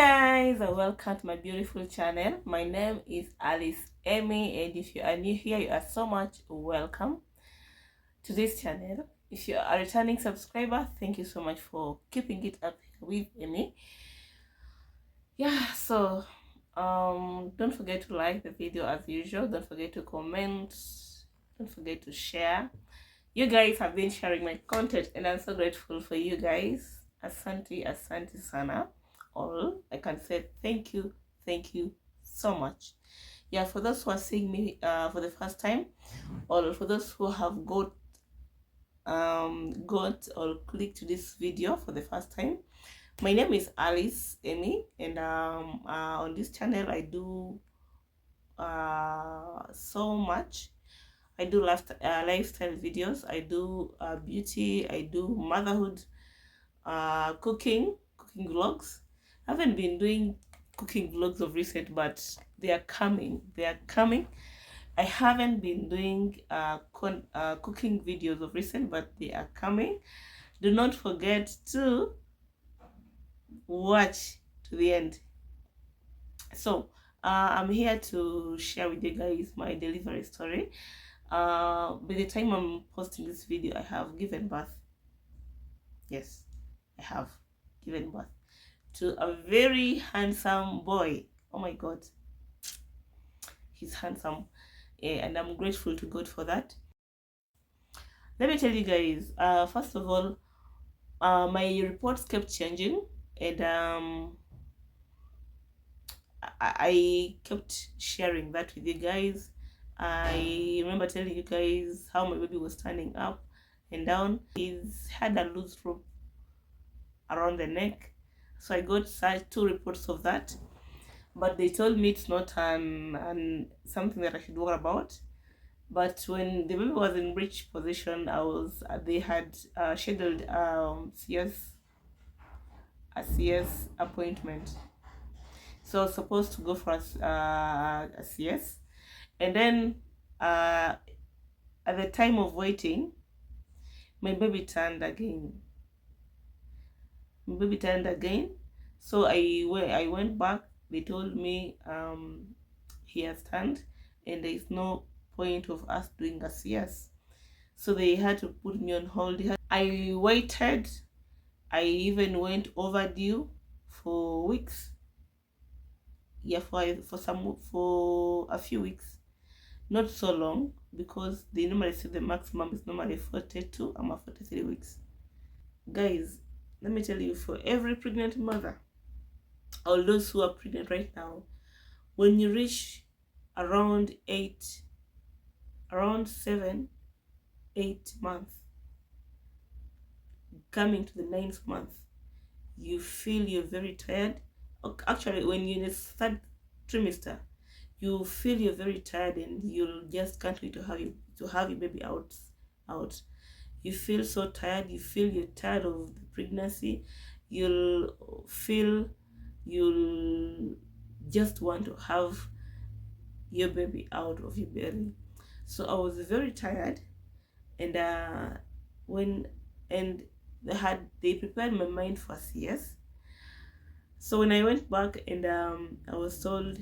Guys, and welcome to my beautiful channel. My name is Alice Amy, and if you are new here, you are so much welcome to this channel. If you are a returning subscriber, thank you so much for keeping it up with me. So don't forget to like the video as usual. Don't forget to comment. Don't forget to share. You guys have been sharing my content, and I'm so grateful for you guys. Asante sana. All I can say, thank you so much. For those who are seeing me for the first time, or for those who have got or clicked this video for the first time, my name is Alice Amy, and on this channel I do so much. I do lifestyle videos, I do beauty, I do motherhood, cooking vlogs. I haven't been doing cooking vlogs of recent, but they are coming. I haven't been doing cooking videos of recent, but they are coming. Do not forget to watch to the end. So I'm here to share with you guys my delivery story. By the time I'm posting this video, I have given birth. Yes, I have given birth to a very handsome boy. Oh my god, he's handsome. And I'm grateful to God for that. Let me tell you guys, first of all, my reports kept changing, and I kept sharing that with you guys. I remember telling you guys how my baby was standing up and down. He's had a loose rope around the neck, so I got 2 reports of that, but they told me it's not something that I should worry about. But when the baby was in breech position, they had scheduled a CS appointment. So I was supposed to go for a CS, and then at the time of waiting, my baby turned again. So I went back. They told me he has turned, and there is no point of us doing a CS. So they had to put me on hold. I waited. I even went overdue for weeks. For a few weeks, not so long, because they normally say the maximum is normally 42 or 43 weeks. Guys, let me tell you, for every pregnant mother, or those who are pregnant right now, when you reach around 7, 8 months, coming to the 9th month, you feel you're very tired. Actually, when you're in the 3rd trimester, you feel you're very tired, and you just can't wait to have your baby out. You feel so tired. You feel you're tired of the pregnancy. You'll feel you'll just want to have your baby out of your belly. So I was very tired, and they prepared my mind for CS. So when I went back, and I was told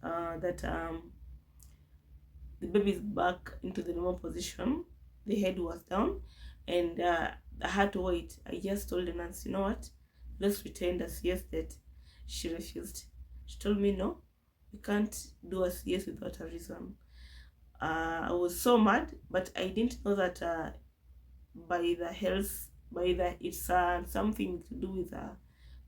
that the baby is back into the normal position, the head was down, and I had to wait. I just told the nurse, you know what, let's pretend a CS date. She refused. She told me, no, we can't do a CS without a reason. I was so mad, but I didn't know that it's something to do with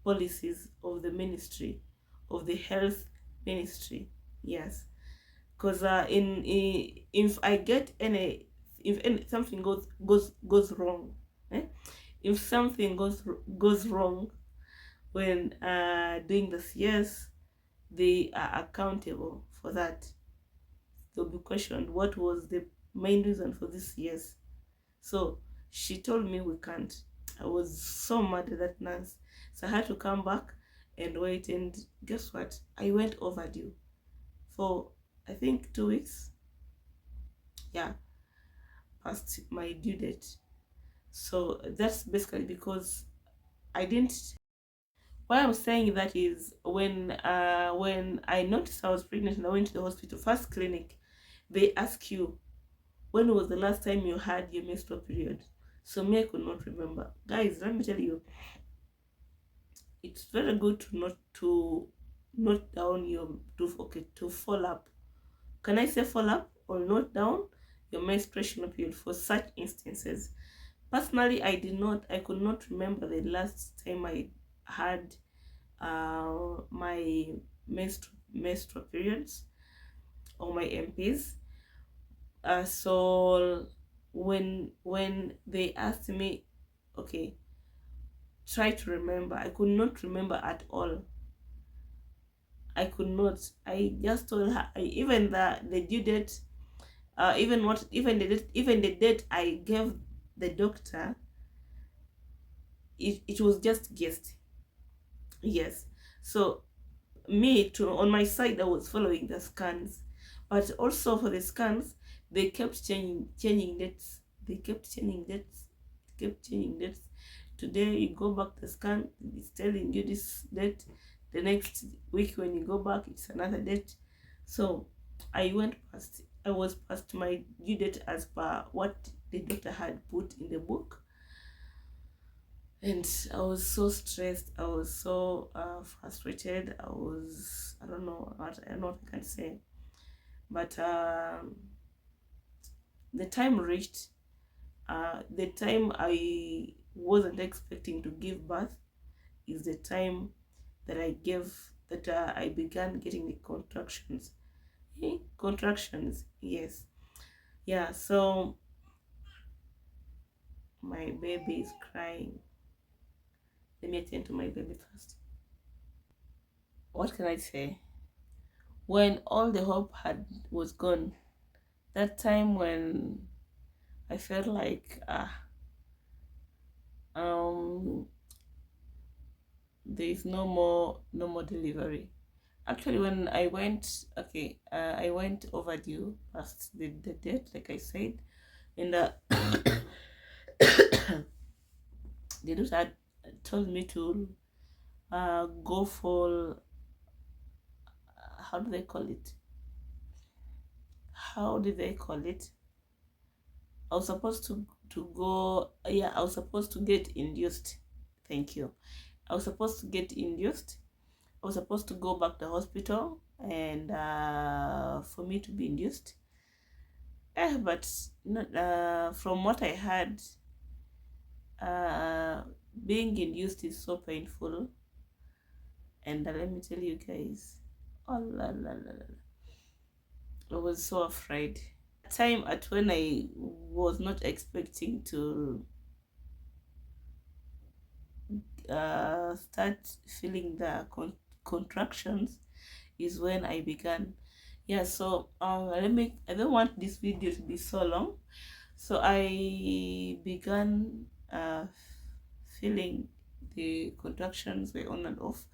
policies of the ministry, of the health ministry. Yes, because if I get if something goes wrong, if something goes wrong when doing the CS, they are accountable for that. They'll be questioned, what was the main reason for this CS? So she told me we can't. I was so mad at that nurse, so I had to come back and wait, and guess what, I went overdue for I think 2 weeks, past my due date. So that's basically because I didn't Why I'm saying that is when I noticed I was pregnant and I went to the hospital, first clinic, they ask you when was the last time you had your menstrual period. So me, I could not remember. Guys, let me tell you, it's very good to note down your to follow up. Can I say follow up or note down your menstruation period for such instances? Personally, I could not remember the last time I had my menstrual periods or my MPs. So when they asked me, okay, try to remember, I could not remember at all. I could not. I just told her, even the due date, even the date I gave the doctor, it was just guessed. Yes. So me too, on my side, I was following the scans, but also for the scans, they kept changing dates. They kept changing dates. Today you go back the scan, it's telling you this date. The next week when you go back, it's another date. So I was past my due date as per what the doctor had put in the book, and I was so stressed. I was so frustrated. I don't know what I can say, but the time reached. The time I wasn't expecting to give birth is the time that I began getting the contractions. Contractions, yes, yeah. So my baby is crying. Let me attend to my baby first. What can I say? When all the hope had was gone, that time when I felt like um there is no more delivery. Actually, when I went, okay, I went overdue past the date, like I said, and the doctor told me to go for, how do they call it? How did they call it? I was supposed to go. Yeah, I was supposed to get induced. Thank you. I was supposed to get induced. I was supposed to go back to hospital and for me to be induced. But not, from what I heard, uh, being induced is so painful. And let me tell you guys, oh la la la la, I was so afraid. Time at when I was not expecting to start feeling the contractions is when I began. Yeah, so I don't want this video to be so long. So I began feeling the contractions were on and off.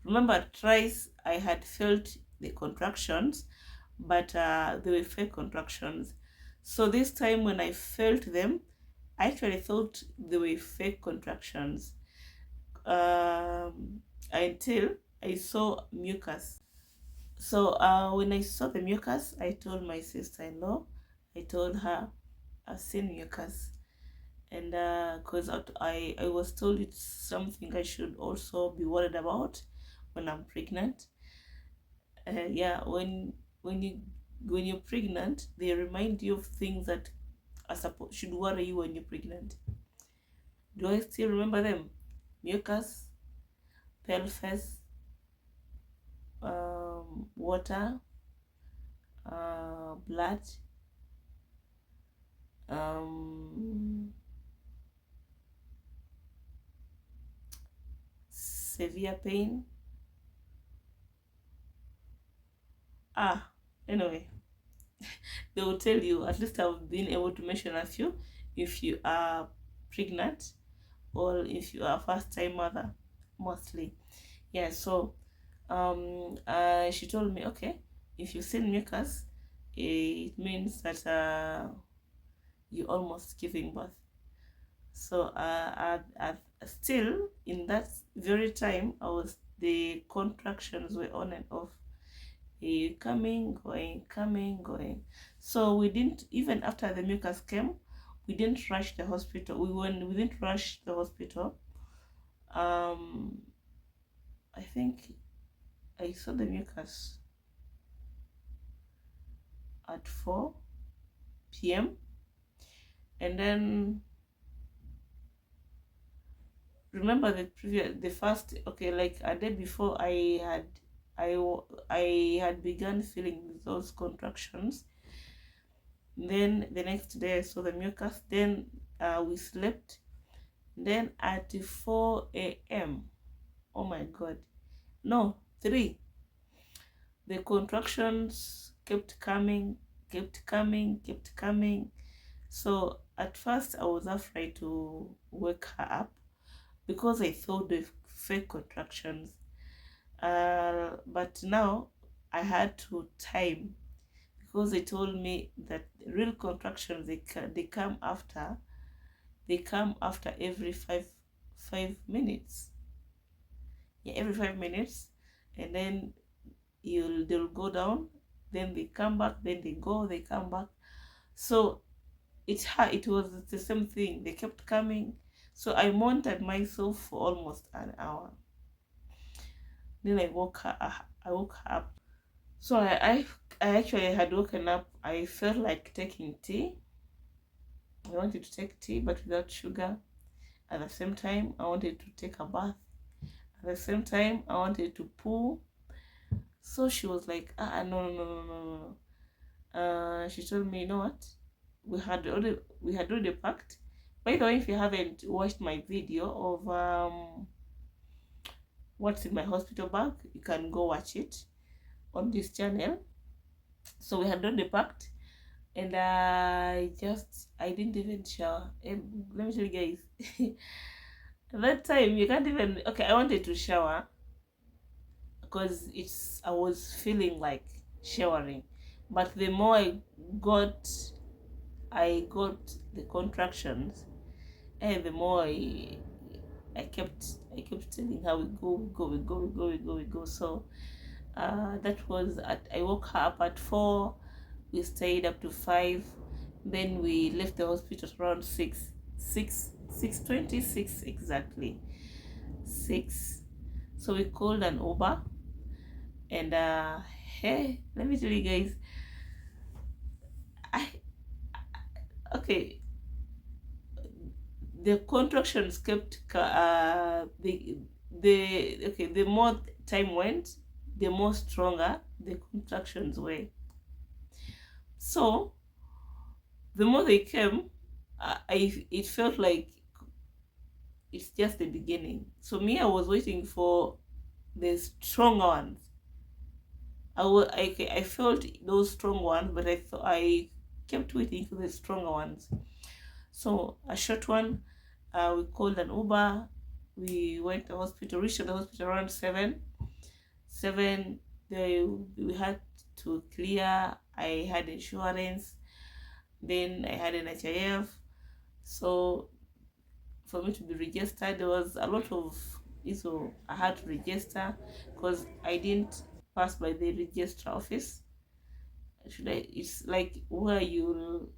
Remember, twice I had felt the contractions, but they were fake contractions. So this time when I felt them, I actually thought they were fake contractions, until I saw mucus. So when I saw the mucus, I told my sister-in-law, I told her, I've seen mucus. And because I was told it's something I should also be worried about when I'm pregnant. Yeah, when you when you're pregnant, they remind you of things that should worry you when you're pregnant. Do I still remember them? Mucus, pelvis, water, blood, severe pain. Anyway, they will tell you. At least I've been able to mention a few. If you are pregnant or if you are first time mother, mostly. Yeah, so she told me, okay, if you've seen mucus, it means that you're almost giving birth. So still in that very time, the contractions were on and off, coming, going, coming, going. So we didn't, even after the mucus came, we didn't rush the hospital. We didn't rush the hospital. I think I saw the mucus at 4 p.m. and then remember the first, okay, like a day before, I had begun feeling those contractions. Then the next day I saw the mucus. Then we slept. Then at 4 a.m., oh my god, no, 3, the contractions kept coming, kept coming, kept coming. So at first I was afraid to wake her up because I thought the fake contractions. But now I had to time, because they told me that real contractions, they come after every 5 minutes. Yeah, every 5 minutes, and then they'll go down, then they come back, then they come back. So it was the same thing, they kept coming. So I monitored myself for almost an hour. Then I woke her up. So I actually had woken up. I felt like taking tea. I wanted to take tea, but without sugar. At the same time, I wanted to take a bath. At the same time, I wanted to poo. So she was like, no, no, no, no, no. She told me, you know what? We had already packed. By the way, if you haven't watched my video of what's in my hospital bag, you can go watch it on this channel. So we had already packed, and I didn't even shower. And let me tell you guys, at that time you can't even. Okay, I wanted to shower because I was feeling like showering, but the more I got the contractions, and the more I kept telling her, we go. So that was I woke her up at 4. We stayed up to 5. Then we left the hospital around 6:26 exactly. 6. So we called an Uber, and hey, let me tell you guys, okay, the contractions kept the more time went, the more stronger the contractions were. So the more they came, it felt like it's just the beginning. So me, I was waiting for the strong ones. I felt those strong ones, but I kept waiting for the stronger ones. So a short one, we called an Uber. We went to the hospital, reached the hospital around 7. We had to clear. I had insurance. Then I had an HIF. So for me to be registered, there was a lot of so I had to register because I didn't pass by the registrar office. It's like where you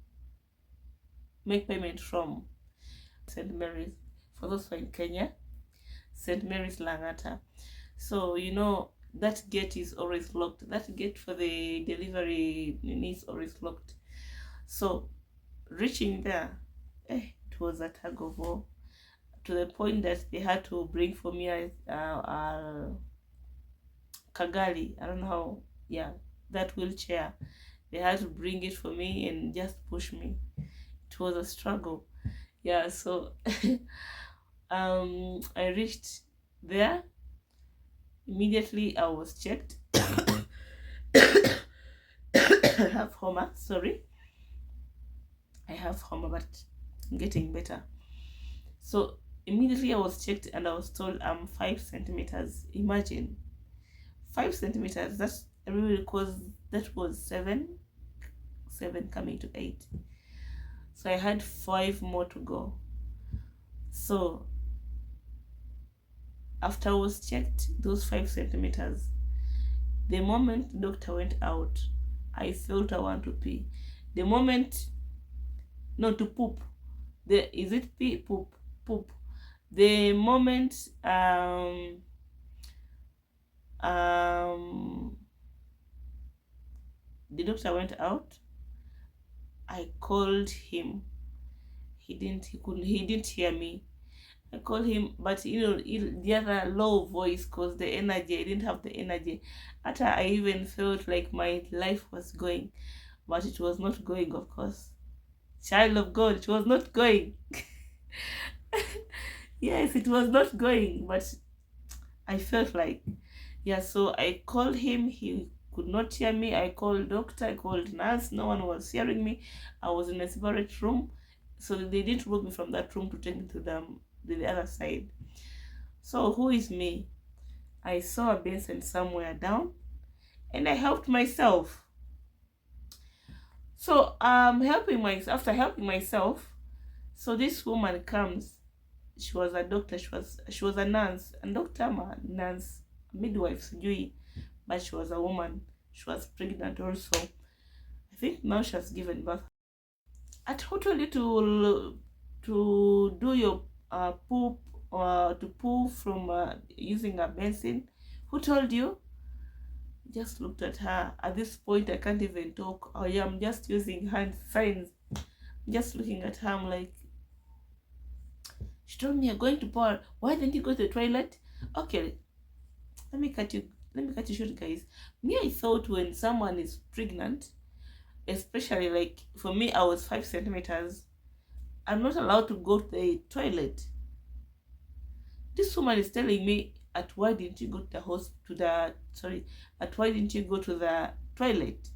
make payment from. St. Mary's, for those who are in Kenya, St. Mary's Langata. So you know that gate is always locked. That gate for the delivery is always locked. So reaching there, it was a tug of war, to the point that they had to bring for me a Kagali. I don't know how. Yeah, that wheelchair. They had to bring it for me and just push me. It was a struggle. Yeah, so I reached there. Immediately I was checked. I have homa, sorry. I have homa, but I'm getting better. So immediately I was checked and I was told I'm 5 centimeters. Imagine 5 centimeters. That's really, because that was 7 coming to 8. So I had 5 more to go. So After I was checked those 5 centimeters, the moment the doctor went out, I felt I want to pee. The moment, no, to poop. Is it pee? Poop. Poop. The moment um the doctor went out, I called him. He didn't hear me. I called him, but the other low voice, because the energy, I didn't have the energy. After I even felt like my life was going, but it was not going, of course. Child of God, it was not going. Yes, it was not going, but I felt like, yeah, so I called him. He could not hear me. I called doctor, I called nurse. No one was hearing me. I was in a separate room. So they didn't move me from that room to take me to the other side. So who is me? I saw a basin somewhere down and I helped myself. So after helping myself, so this woman comes. She was a doctor, she was a nurse, a doctor, nurse, midwife, sijui, but she was a woman. She was pregnant also. I think now she has given birth. At who told you to do your poop, or to poo from using a basin? Who told you? Just looked at her. At this point, I can't even talk. Oh yeah, I'm just using hand signs. Just looking at her, I'm like, she told me you're going to pour. Why didn't you go to the toilet? Okay, let me cut you short, guys. Me, I thought when someone is pregnant, especially like for me, I was 5 centimeters. I'm not allowed to go to the toilet. This woman is telling me, at why didn't you go to why didn't you go to the toilet?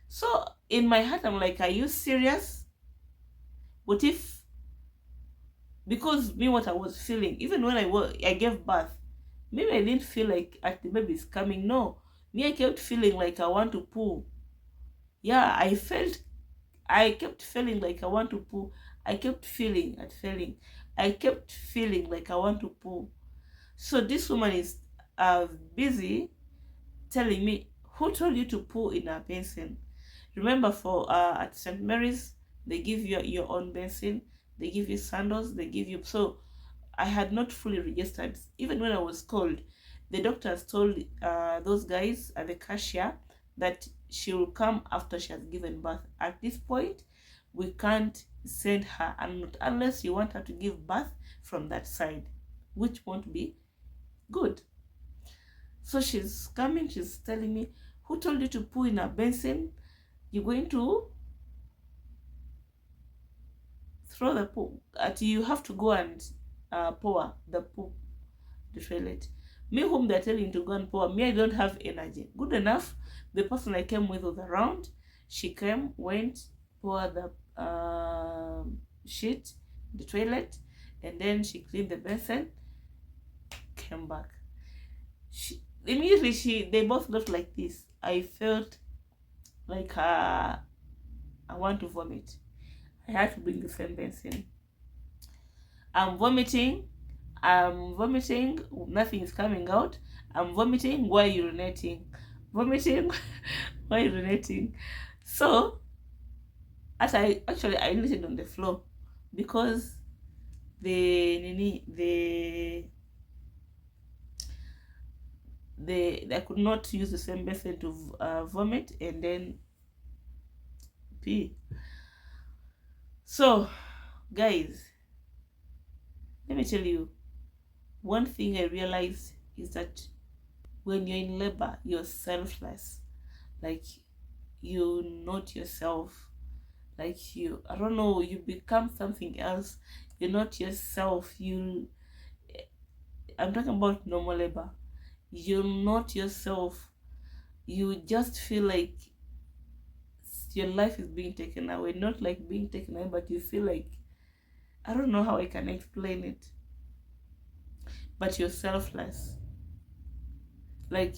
So in my heart, I'm like, are you serious? What if, because me, what I was feeling, even when I gave birth, maybe I didn't feel like the baby is coming. No, me, I kept feeling like I want to poo. Yeah, I kept feeling like I want to poo. I kept feeling I kept feeling like I want to poo. So this woman is busy telling me, who told you to poo in a basin? Remember, for at St. Mary's, they give you your own basin, they give you sandals, they give you. So I had not fully registered. Even when I was called, the doctors told those guys at the cashier that she will come after she has given birth. At this point, we can't send her, and unless you want her to give birth from that side, which won't be good. So she's coming, she's telling me, who told you to poo in a basin? You're going to throw the poo. You have to go and pour the poo, the toilet. Me, whom they're telling to go and pour, me, I don't have energy. Good enough, the person I came with was around. She came, went, poured the shit, the toilet, and then she cleaned the basin, came back. Immediately they both looked like this. I felt like I want to vomit. I had to bring the same basin. I'm vomiting, nothing is coming out. I'm vomiting while urinating. Vomiting while urinating. So as I urinated on the floor, because I could not use the same basin to vomit and then pee. So guys, let me tell you, one thing I realized is that when you're in labor, you're selfless. Like, you're not yourself. Like, I don't know, you become something else. You're not yourself. I'm talking about normal labor. You're not yourself. You just feel like your life is being taken away. Not like being taken away, but you feel like, I don't know how I can explain it, but you're selfless. Like,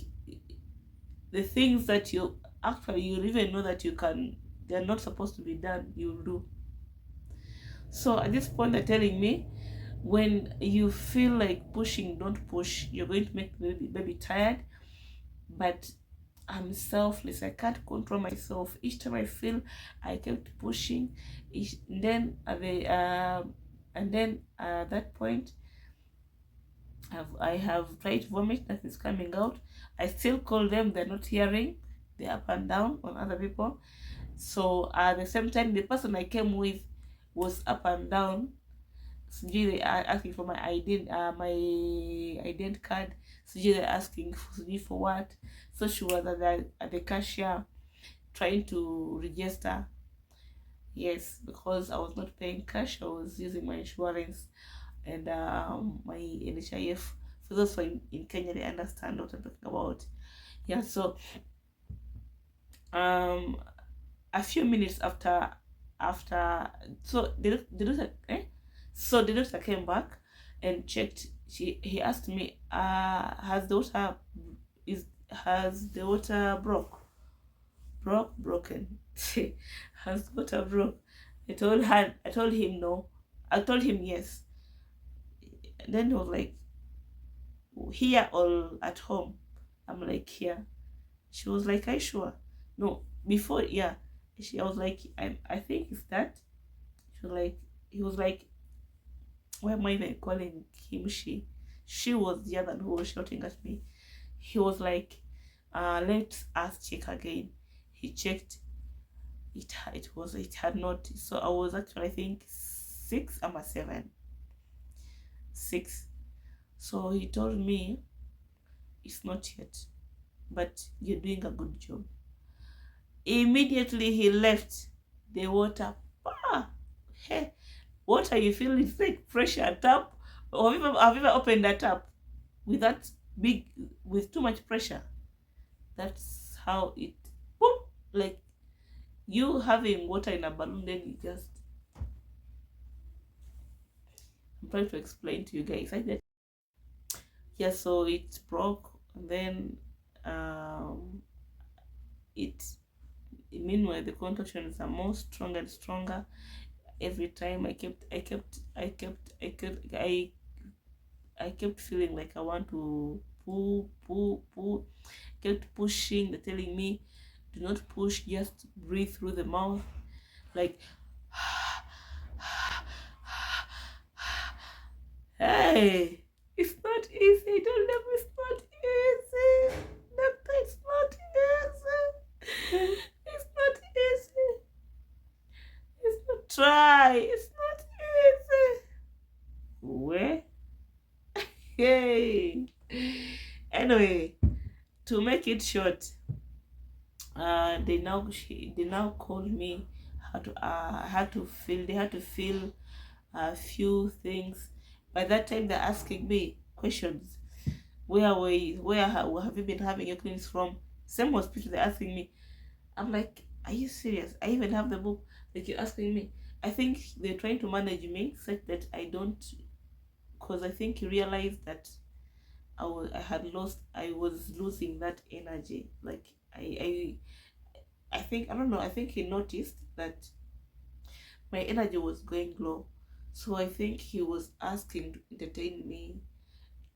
the things that you even know that they're not supposed to be done, you'll do. So at this point, they're telling me, when you feel like pushing, don't push. You're going to make the baby tired. But I'm selfless. I can't control myself. Each time I feel, I kept pushing. Then at the and then at that point, I have tried to vomit. Nothing's coming out. I still call them. They're not hearing. They're up and down on other people. So at the same time, the person I came with was up and down. Sijui they are asking for my ident card. Sijui they're asking for what. So she was at the cashier trying to register. Yes, because I was not paying cash, I was using my insurance and my NHIF. For those who are in Kenya, they understand what I'm talking about. Yeah, so a few minutes after so the doctor so the doctor came back and checked. He asked me, has the water broken? Has the water broke? I told him no. I told him yes. And then he was like, here or at home? I'm like, here. She was like, are you sure? No, before, yeah. I was like, I think it's that. He was like, why am I even calling him she? She was the other one who was shouting at me. He was like, let us check again. He checked. It had not. So I was actually, I think, 6. I'm a 7. 6. So he told me, it's not yet, but you're doing a good job. Immediately he left. The water, hey, water, you feel it's like pressure tap. Or have you ever opened a tap with that big, with too much pressure? That's how it, boom, like you having water in a balloon, then you just, I'm trying to explain to you guys like that. Yeah, so it broke, and then it meanwhile the contractions are more stronger and stronger every time. I kept feeling like I want to pull. Kept pushing. They're telling me, do not push, just breathe through the mouth, like hey, it's not easy. I told them it's not easy. Doctor, it's not easy. It's not easy. It's not try. It's not easy. Where? Hey. Anyway, to make it short, they now called me. They had to fill a few things. By that time, they're asking me questions. Where have you been having your clinics from? Same hospital, they're asking me. I'm like, are you serious? I even have the book that you're asking me. I think they're trying to manage me such that I don't, because I think he realized that I was losing that energy. Like I think, I don't know, I think he noticed that my energy was going low. So I think he was asking to entertain me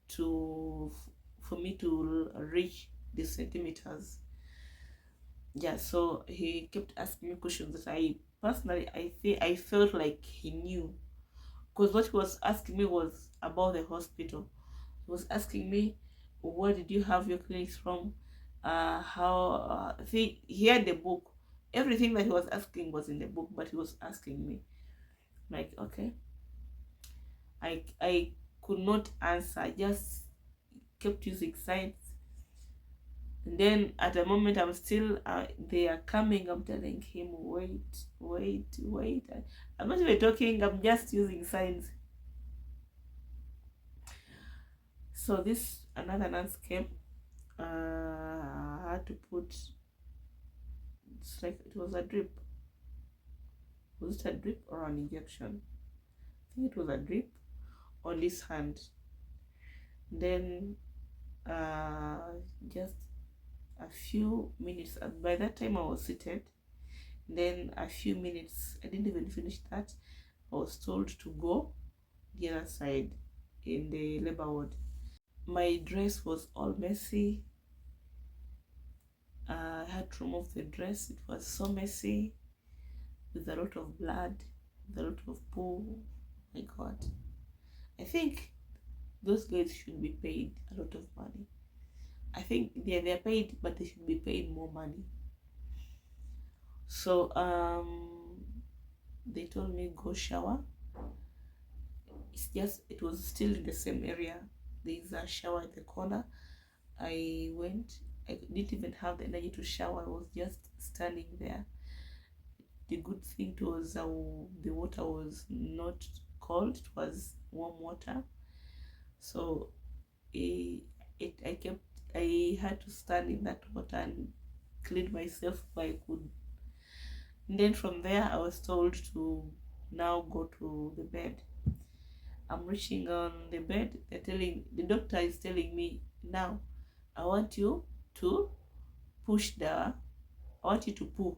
for me to reach the centimeters. Yeah, so he kept asking me questions that I personally, I felt like he knew, because what he was asking me was about the hospital. He was asking me, where did you have your clinics from? How he had the book. Everything that he was asking was in the book, but he was asking me, like, okay. I could not answer. I just kept using signs. And then at the moment, I'm still, they are coming. I'm telling him, wait. I'm not even talking. I'm just using signs. So this another nurse came. I had to put. It's like it was a drip. Was it a drip or an injection? I think it was a drip on this hand. Then just a few minutes, and by that time I was seated. Then a few minutes, I didn't even finish that. I was told to go. the other side in the labor ward. My dress was all messy. I had to remove the dress. It was so messy, with a lot of blood, with a lot of poo. My God. I think those guys should be paid a lot of money. I think they're paid, but they should be paid more money. So they told me go shower. It was still in the same area. There's a shower in the corner. I went. I didn't even have the energy to shower. I was just standing there. The good thing was the water was not cold. It was warm water. So I had to stand in that water and clean myself if I could. And then from there, I was told to now go to the bed. I'm reaching on the bed. The doctor is telling me, now I want you to I want you to poo.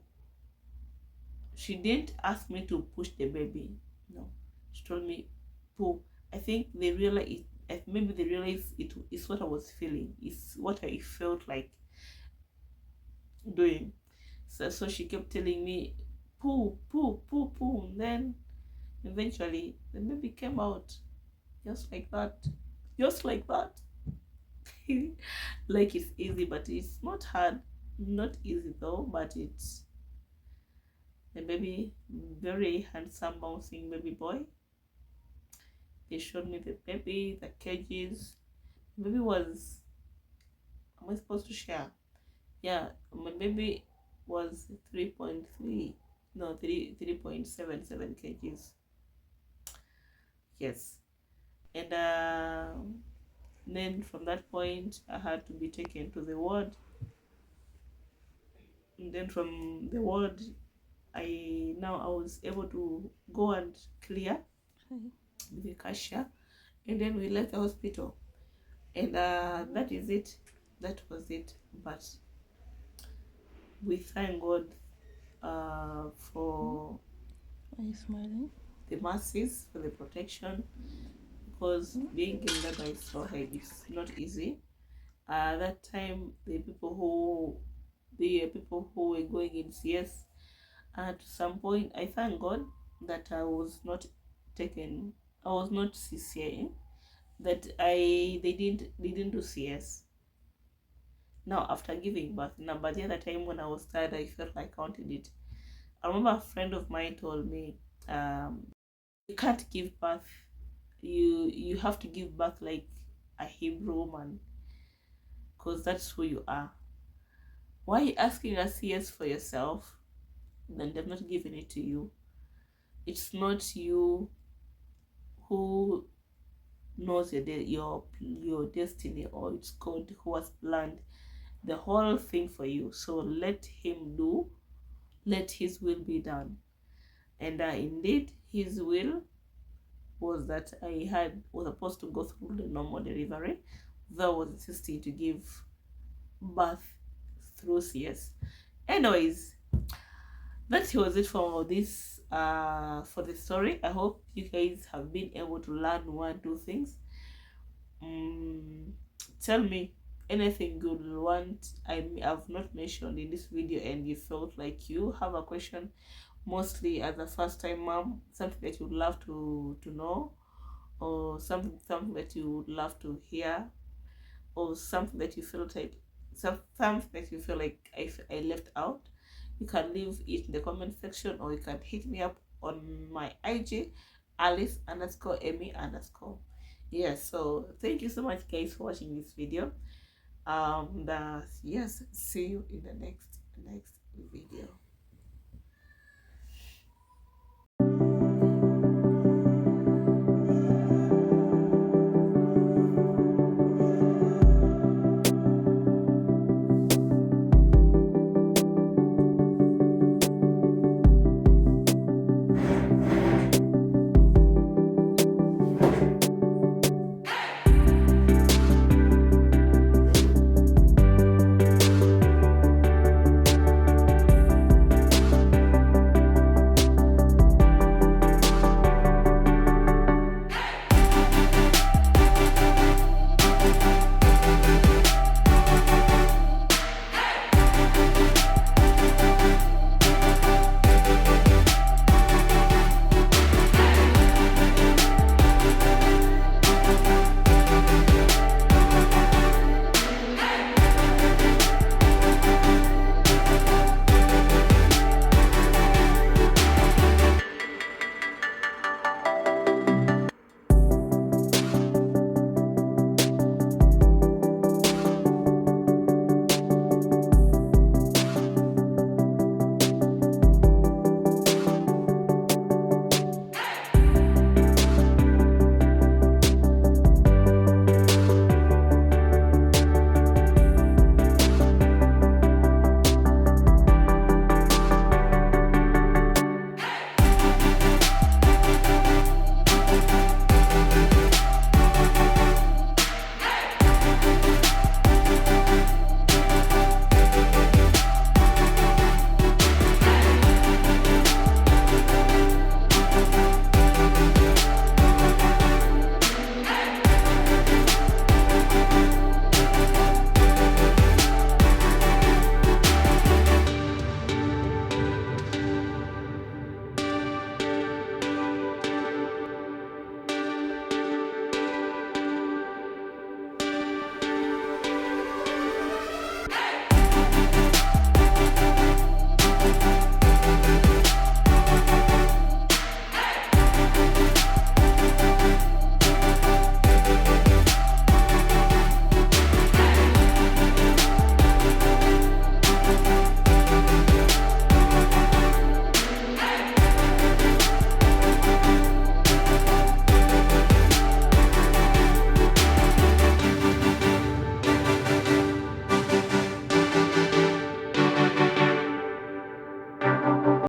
She didn't ask me to push the baby. No, she told me poo. I think they realized maybe they realized it is what I was feeling. It's what I felt like doing. So she kept telling me poo, poo, poo, poo. And then eventually the baby came out just like that. Just like that. Like it's easy, but it's not hard. Not easy though, but it's the baby, very handsome bouncing baby boy. They showed me the baby, the cages. The baby was, am I supposed to share? Yeah, my baby was 3.77 kgs. Yes. And then from that point I had to be taken to the ward. And then from the ward I was able to go and clear with the cashier, and then we left the hospital, and that is it. That was it. But we thank God for Are you smiling? the mercies, for the protection, because being in labor is so hard. It's not easy. That time the people who were going in CS, at some point I thank God that I was not CCA, that they didn't do CS. Now after giving birth, now, but the other time when I was tired, I felt like I wanted it. I remember a friend of mine told me, you can't give birth, you have to give birth like a Hebrew woman, because that's who you are. Why are you asking a CS for yourself? Then they've not given it to you. It's not you who knows your destiny, or it's God who has planned the whole thing for you. So let him do, let his will be done. And indeed his will was that I was supposed to go through the normal delivery. That was insisting to give birth through CS. Anyways, that was it for this for the story. I hope you guys have been able to learn 1-2 things. Tell me anything good you want I've not mentioned in this video, and you felt like you have a question, mostly as a first-time mom, something that you would love to know, or something that you would love to hear, or something that you feel like I left out. You can leave it in the comment section, or you can hit me up on my IG, Alice_Amy_. Yes, so thank you so much guys for watching this video. Yes, see you in the next video.